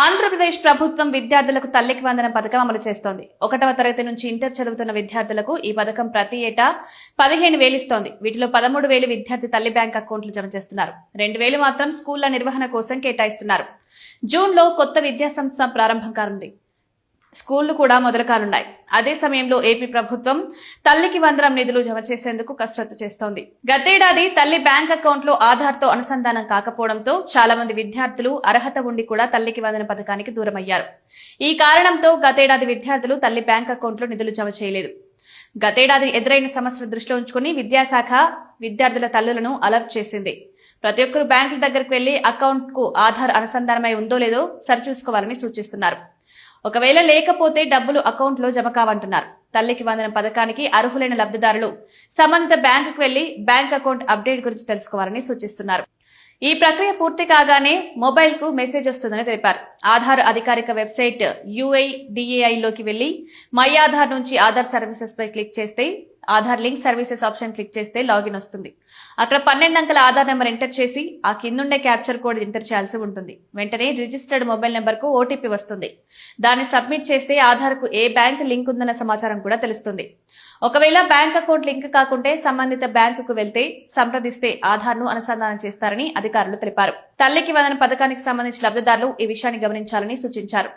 ఆంధ్రప్రదేశ్ ప్రభుత్వం విద్యార్థులకు తల్లికి వందనం పథకం అమలు చేస్తోంది. 1వ తరగతి నుంచి ఇంటర్ చదువుతున్న విద్యార్థులకు ఈ పథకం ప్రతి ఏటా 15,000 ఇస్తోంది. వీటిలో 13,000 విద్యార్థి తల్లి బ్యాంక్ అకౌంట్లు జమ చేస్తున్నారు. 2,000 మాత్రం స్కూళ్ల నిర్వహణ కోసం కేటాయిస్తున్నారు. జూన్లో కొత్త విద్యా సంవత్సరం ప్రారంభం కానుంది. స్కూళ్లు కూడా మొదలు కానున్నాయి. అదే సమయంలో ఏపీ ప్రభుత్వం తల్లికి వందనం నిధులు జమ చేసేందుకు కసరత్తు చేస్తోంది. గతేడాది తల్లి బ్యాంక్ అకౌంట్లో ఆధార్తో అనుసంధానం కాకపోవడంతో చాలా మంది విద్యార్థులు అర్హత ఉండి కూడా తల్లికి వందనం పథకానికి దూరమయ్యారు. ఈ కారణంతో గతేడాది విద్యార్థులు తల్లి బ్యాంక్ అకౌంట్లో నిధులు జమ చేయలేదు. గతేడాది ఎదురైన సమస్యను దృష్టిలో ఉంచుకుని విద్యాశాఖ విద్యార్థుల తల్లులను అలర్ట్ చేసింది. ప్రతి ఒక్కరూ బ్యాంకుల దగ్గరకు వెళ్లి అకౌంట్ కు ఆధార్ అనుసంధానమై ఉందో లేదో సరిచూసుకోవాలని సూచిస్తున్నారు. ఒకవేళ లేకపోతే డబ్బులు అకౌంట్లో జమ కావంటున్నారు. తల్లికి వందనం పథకానికి అర్హులైన లబ్ధిదారులు సంబంధిత బ్యాంకుకు వెళ్లి బ్యాంక్ అకౌంట్ అప్డేట్ గురించి తెలుసుకోవాలని సూచిస్తున్నారు. ఈ ప్రక్రియ పూర్తి కాగానే మొబైల్ కు మెసేజ్ వస్తుందని తెలిపారు. ఆధార్ అధికారిక వెబ్సైట్ UIDAI లోకి వెళ్లి మై ఆధార్ నుంచి ఆధార్ సర్వీసెస్ పై క్లిక్ చేస్తే Aadhaar link services option click చేస్తే లాగిన్ వస్తుంది. అక్కడ 12 అంకెల ఆధార్ నెంబర్ ఎంటర్ చేసి ఆ కిందుండే క్యాప్చర్ కోడ్ ఎంటర్ చేయాల్సి ఉంటుంది. వెంటనే రిజిస్టర్డ్ మొబైల్ నెంబర్ కు OTP వస్తుంది. దాన్ని సబ్మిట్ చేస్తే ఆధార్ కు ఏ బ్యాంక్ లింక్ ఉందన్న సమాచారం కూడా తెలుస్తుంది. ఒకవేళ బ్యాంక్ అకౌంట్ లింక్ కాకుంటే సంబంధిత బ్యాంకుకు వెళ్తే సంప్రదిస్తే ఆధార్ ను అనుసంధానం చేస్తారని అధికారులు తెలిపారు. తల్లికి వందనం పథకానికి సంబంధించిన లబ్ధిదారులు ఈ విషయాన్ని గమనించాలని సూచించారు.